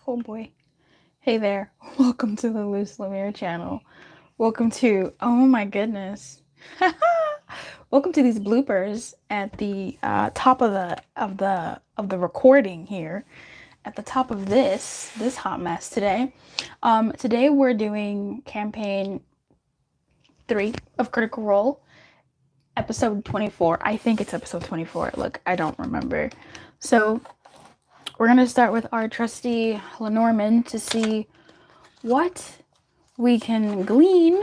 Oh boy. Hey there. Welcome to the Loose Lumiere channel. Welcome to, oh my goodness. Welcome to these bloopers at the top of the recording here. At the top of this hot mess today. Today we're doing campaign 3 of Critical Role, episode 24. I think it's episode 24. Look, I don't remember. So we're gonna start with our trusty Lenormand to see what we can glean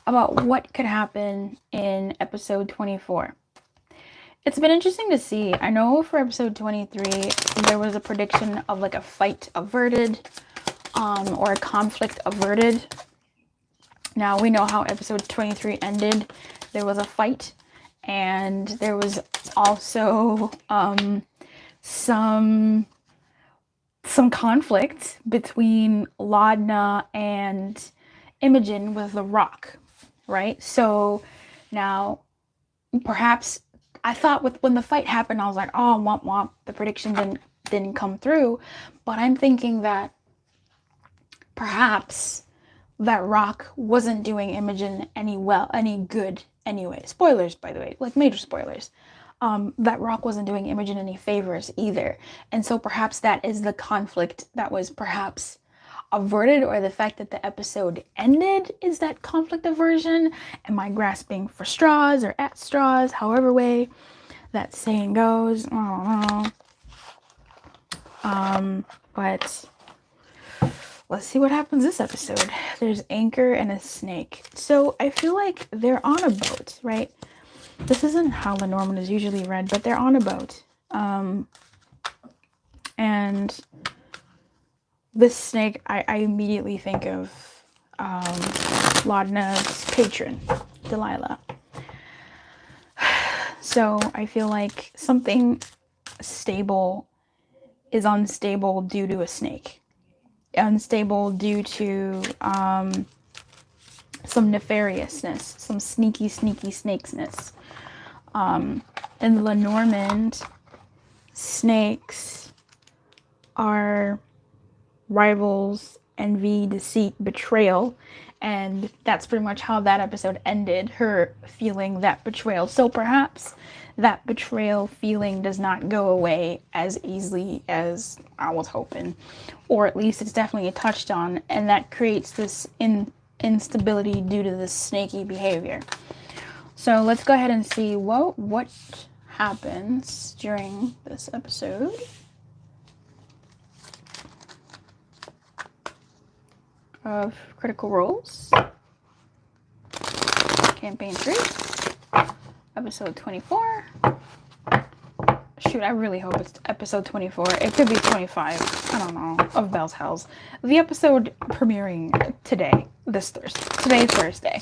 about what could happen in episode 24. It's been interesting to see. I know for episode 23 there was a prediction of like a fight averted, or a conflict averted. Now we know how episode 23 ended. There was a fight, and there was also some conflict between Laudna and Imogen with the rock, right? So now perhaps I thought when the fight happened, I was like, oh, womp womp, the prediction didn't come through. But I'm thinking that perhaps that rock wasn't doing Imogen any good anyway. Spoilers, by the way, like major spoilers. That rock wasn't doing Imogen any favors either. And so perhaps that is the conflict that was perhaps averted, or the fact that the episode ended is that conflict aversion. Am I grasping for straws or at straws? However way that saying goes. I don't know. But let's see what happens this episode. There's Anchor and a snake. So I feel like they're on a boat, right? This isn't how Lenormand is usually read, but they're on a boat. And this snake, I immediately think of Laudna's patron, Delilah. So I feel like something stable is unstable due to a snake. Unstable due to some nefariousness, some sneaky snakesness. In Lenormand, snakes are rivals, envy, deceit, betrayal, and that's pretty much how that episode ended, her feeling that betrayal. So perhaps that betrayal feeling does not go away as easily as I was hoping, or at least it's definitely touched on, and that creates this instability due to this snaky behavior. So let's go ahead and see what happens during this episode. Of Critical Roles, campaign 3, episode 24. Shoot, I really hope it's episode 24. It could be 25. I don't know. Of Bell's Hells. The episode premiering today, this Thursday. Today's Thursday.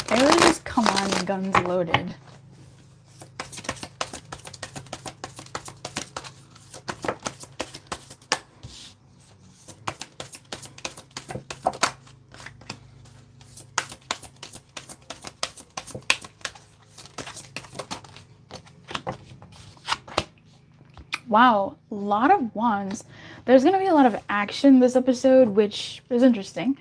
They really just come on guns loaded. Wow, a lot of wands. There's going to be a lot of action this episode, which is interesting.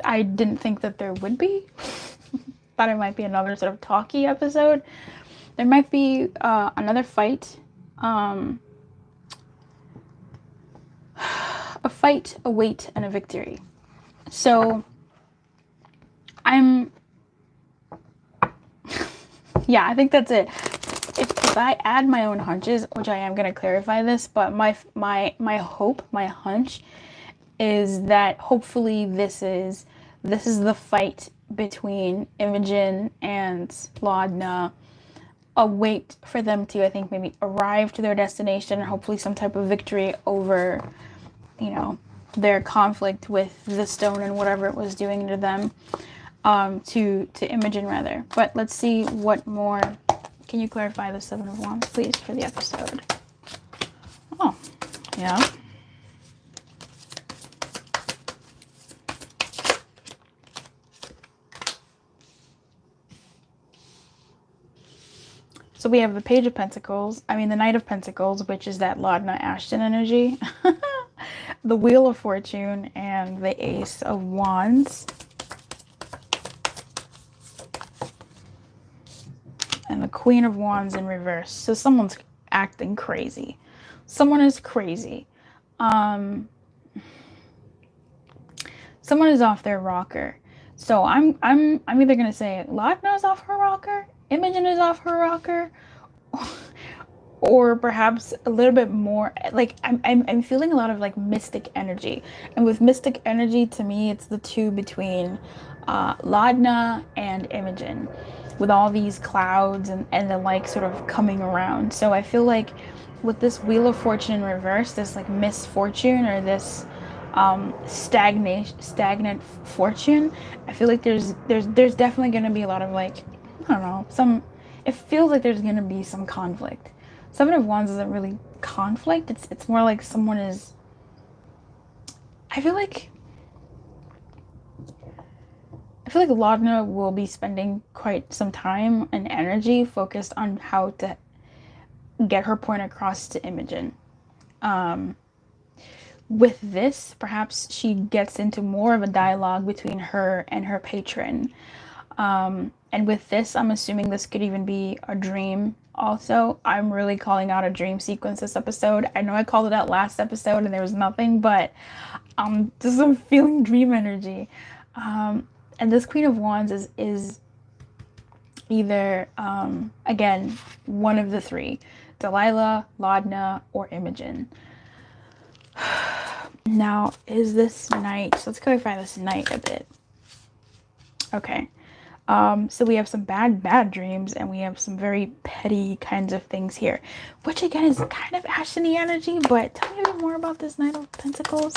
I didn't think that there would be. Thought it might be another sort of talky episode. There might be another fight. A fight, a wait, and a victory. So, yeah, I think that's it. If I add my own hunches, which I am going to clarify this, but my hope, my hunch is that hopefully this is the fight between Imogen and Laudna. A wait for them to, I think, maybe arrive to their destination, and hopefully some type of victory over, you know, their conflict with the stone and whatever it was doing to them, to Imogen rather. But let's see what more. Can you clarify the Seven of Wands, please, for the episode? Oh, yeah. So we have the Page of Pentacles, the Knight of Pentacles, which is that Laudna Ashton energy, the Wheel of Fortune, and the Ace of Wands. And the Queen of Wands in reverse. So someone's acting crazy. Someone is crazy. Someone is off their rocker. So I'm either gonna say Laudna's off her rocker, Imogen is off her rocker, or perhaps a little bit more. Like I'm feeling a lot of like mystic energy, and with mystic energy, to me, it's the two between Laudna and Imogen, with all these clouds and the like sort of coming around. So I feel like with this Wheel of Fortune in reverse, this like misfortune or this stagnant fortune, I feel like there's definitely going to be a lot of like, I don't know, it feels like there's going to be some conflict. Seven of Wands isn't really conflict. It's more like someone is, I feel like Laudna will be spending quite some time and energy focused on how to get her point across to Imogen. With this, perhaps she gets into more of a dialogue between her and her patron. And with this, I'm assuming this could even be a dream also. I'm really calling out a dream sequence this episode. I know I called it out last episode and there was nothing, but just I'm feeling dream energy. And this Queen of Wands is either, again, one of the three. Delilah, Laudna, or Imogen. Now, is this Knight? So let's clarify this Knight a bit. Okay. So we have some bad dreams, and we have some very petty kinds of things here, which again is kind of Ashton-y energy, but tell me a bit more about this Knight of Pentacles.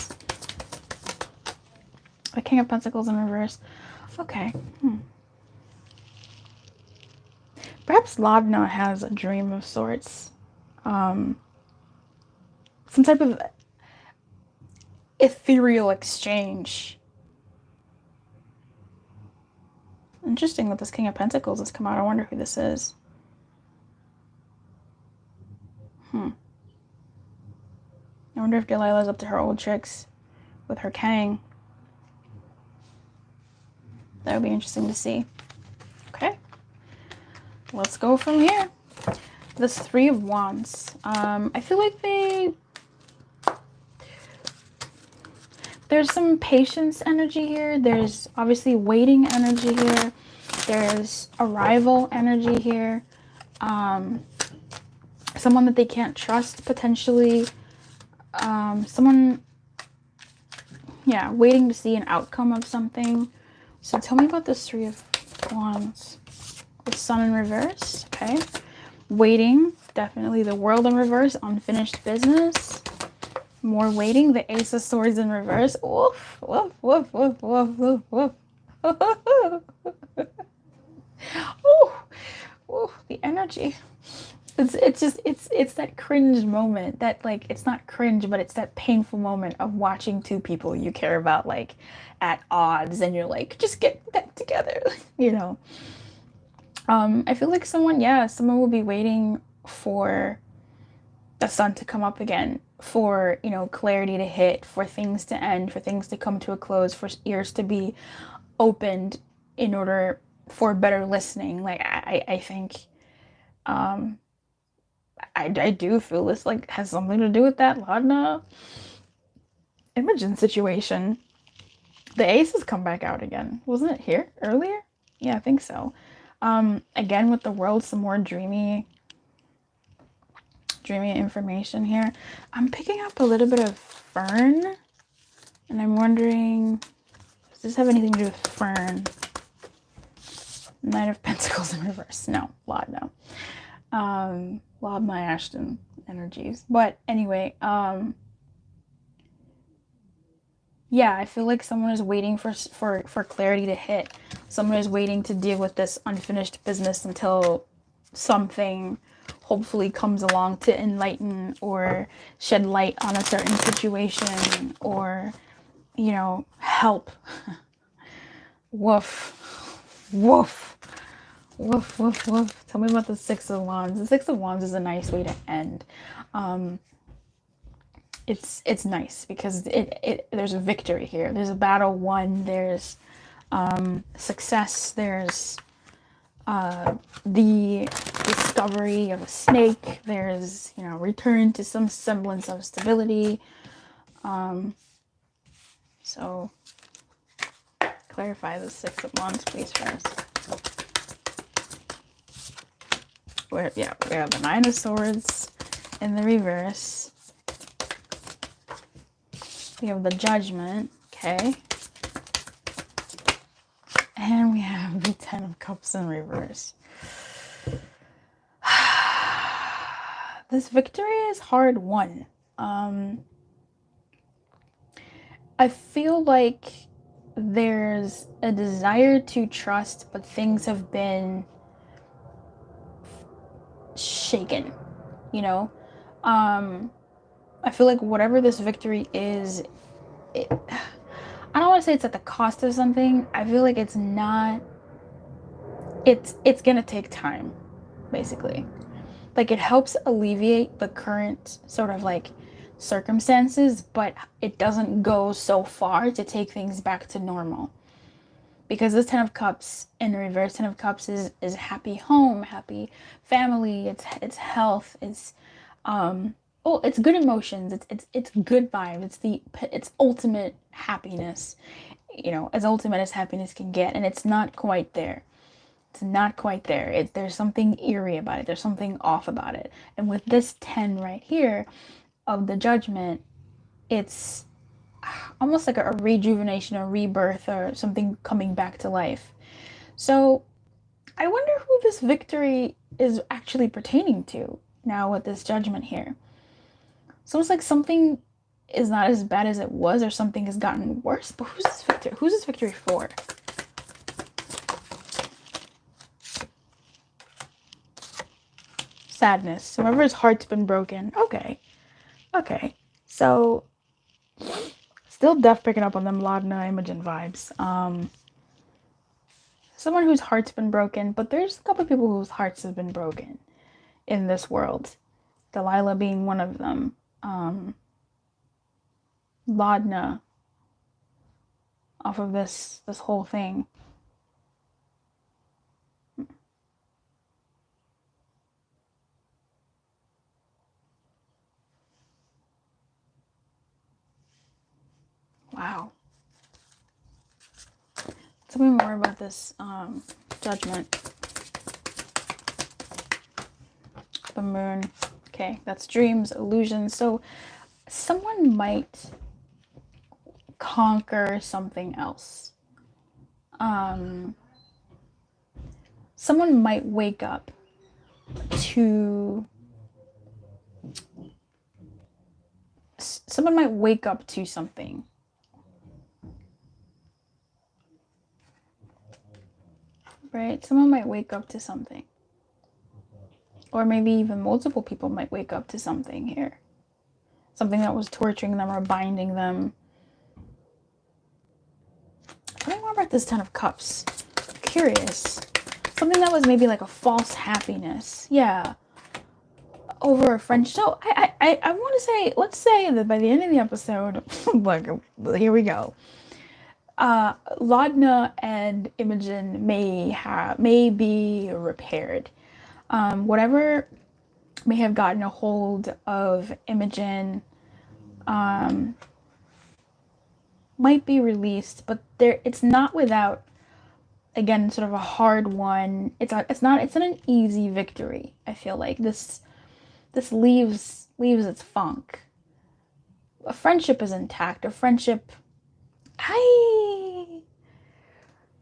The King of Pentacles in reverse. Okay. Perhaps Laudna has a dream of sorts. Some type of ethereal exchange. Interesting that this King of Pentacles has come out. I wonder who this is. I wonder if Delilah's up to her old tricks with her Kang. That would be interesting to see. Okay. Let's go from here. This Three of Wands. I feel like there's some patience energy here. There's obviously waiting energy here. There's arrival energy here. Someone that they can't trust potentially. Someone, yeah, waiting to see an outcome of something. So tell me about this Three of Wands. The Sun in reverse, okay. Waiting, definitely the World in reverse, unfinished business. More waiting, the Ace of Swords in reverse. Woof, woof, woof, woof, woof, woof, woof. Ooh, the energy. It's that cringe moment that, like, it's not cringe, but it's that painful moment of watching two people you care about, like, at odds, and you're like, just get that together, you know. I feel like someone will be waiting for the sun to come up again, for, you know, clarity to hit, for things to end, for things to come to a close, for ears to be opened in order for better listening. Like, I think, I do feel this, like, has something to do with that Laudna Imogen situation. The Ace has come back out again. Wasn't it here earlier? Yeah, I think so. Again, with the World, some more dreamy information here. I'm picking up a little bit of Fern, and I'm wondering, does this have anything to do with Fern? Knight of Pentacles in reverse. No, Laudna. Laudna Ashton energies. But anyway, yeah, I feel like someone is waiting for clarity to hit. Someone is waiting to deal with this unfinished business until something hopefully comes along to enlighten or shed light on a certain situation, or, you know, help. Woof. Woof. Woof, woof, woof. Tell me about the Six of Wands. The Six of Wands is a nice way to end. It's nice because there's a victory here. There's a battle won. There's success. There's the discovery of a snake. There's, you know, return to some semblance of stability. So clarify the Six of Wands, please, first. We have the Nine of Swords in the reverse. We have the Judgment, okay. And we have the Ten of Cups in reverse. This victory is hard won. I feel like there's a desire to trust, but things have been shaken, you know? I feel like whatever this victory is, I don't want to say it's at the cost of something. I feel like it's not, it's gonna take time, basically. Like, it helps alleviate the current sort of like circumstances, but it doesn't go so far to take things back to normal. Because this Ten of Cups in reverse, Ten of Cups is happy home, happy family, it's health, it's it's good emotions, it's good vibes, it's ultimate happiness, you know, as ultimate as happiness can get, and it's not quite there. It's not quite there. There's something eerie about it. There's something off about it. And with this 10 right here of the Judgment, it's almost like a rejuvenation, a rebirth, or something coming back to life. So I wonder who this victory is actually pertaining to now with this Judgment here. It's almost like something is not as bad as it was, or something has gotten worse. But who's this victory? Who's this victory for? Sadness. Whoever's heart's been broken. Okay. So still deaf picking up on them Laudna Imogen vibes. Someone whose heart's been broken, but there's a couple of people whose hearts have been broken in this world. Delilah being one of them. Laudna off of this whole thing. Wow. Tell me more about this Judgment. The Moon. Okay, that's dreams, illusions. So someone might conquer something else. Someone might wake up to something. Right? Someone might wake up to something. Or maybe even multiple people might wake up to something here. Something that was torturing them or binding them. Tell me more about this Ten of Cups. I'm curious. Something that was maybe like a false happiness. Yeah. Over a friendship. So I want to say, let's say that by the end of the episode, look, here we go. Laudna and Imogen may be repaired. Whatever may have gotten a hold of Imogen might be released, but it's not without, again, sort of a hard one. It's not an easy victory. I feel like this leaves its funk. A friendship is intact. A friendship,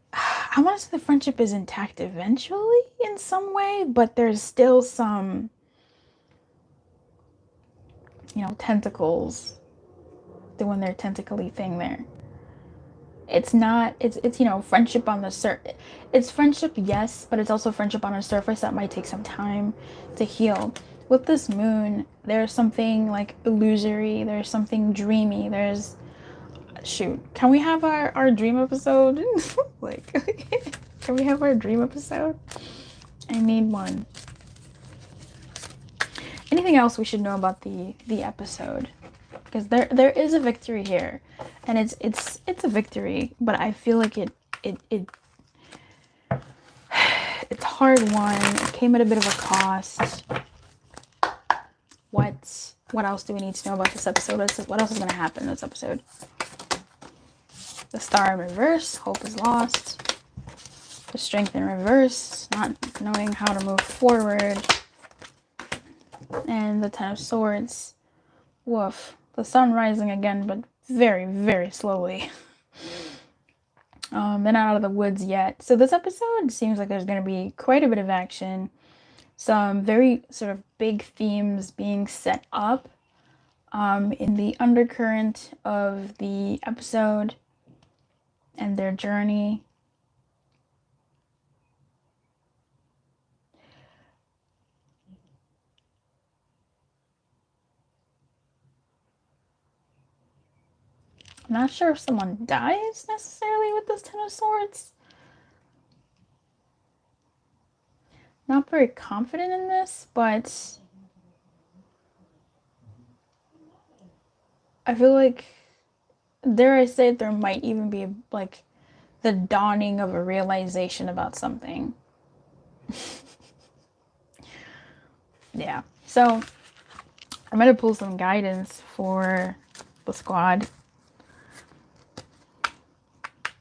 I want to say the friendship is intact eventually in some way, but there's still some, you know, tentacles doing their tentacly thing there. It's not, it's you know, friendship on the surface. It's friendship, yes, but it's also friendship on a surface that might take some time to heal. With this Moon, there's something like illusory, there's something dreamy, there's, shoot, can we have our dream episode? Like, can we have our dream episode? I need one. Anything else we should know about the episode? Because there is a victory here, and it's a victory, but I feel like it's hard won. It came at a bit of a cost. What else do we need to know about this episode? What else is going to happen in this episode? The star in reverse. Hope is lost. The strength in reverse. Not knowing how to move forward. And the 10 of swords. Woof. The sun rising again, but very, very slowly. They're not out of the woods yet. So this episode seems like there's going to be quite a bit of action. Some very sort of big themes being set up in the undercurrent of the episode and their journey. I'm not sure if someone dies necessarily with this 10 of swords. Not very confident in this, but I feel like, dare I say it, there might even be like the dawning of a realization about something. Yeah, so I'm gonna pull some guidance for the squad.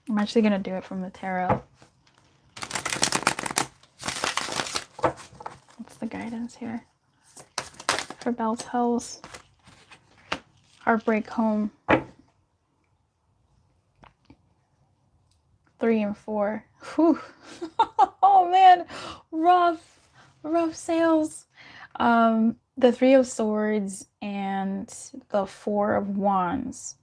I'm actually gonna do it from the tarot. What's the guidance here? For Bell's Hells. Heartbreak Home. 3 and 4. Whew. Oh man, rough sales. The 3 of Swords and the 4 of Wands.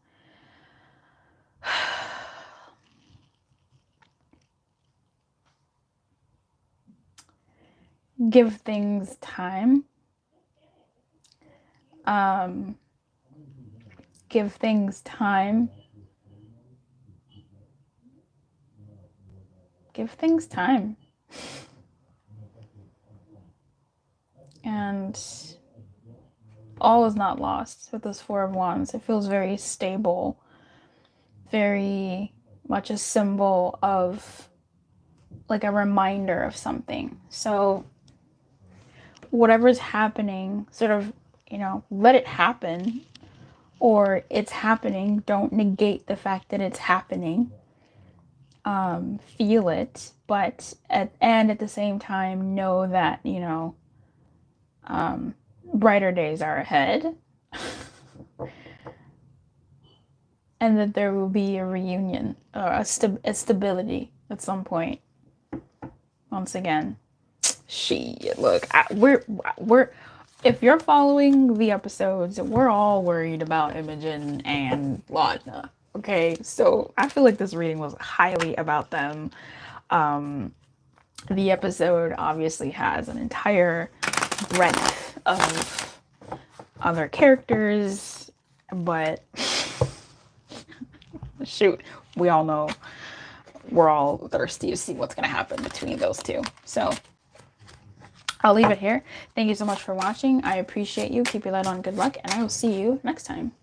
Give things time. Give things time. Give things time. And all is not lost with this 4 of Wands. It feels very stable, very much a symbol of like a reminder of something. So whatever's happening, sort of, you know, let it happen, or it's happening. Don't negate the fact that it's happening. Feel it, but at the same time know that, you know, brighter days are ahead. And that there will be a reunion, or a stability at some point. Once again, look, we're if you're following the episodes, we're all worried about Imogen and Ladna. Okay, so I feel like this reading was highly about them. The episode obviously has an entire breadth of other characters, but shoot, we all know we're all thirsty to see what's going to happen between those two. So I'll leave it here. Thank you so much for watching. I appreciate you. Keep your light on. Good luck, and I will see you next time.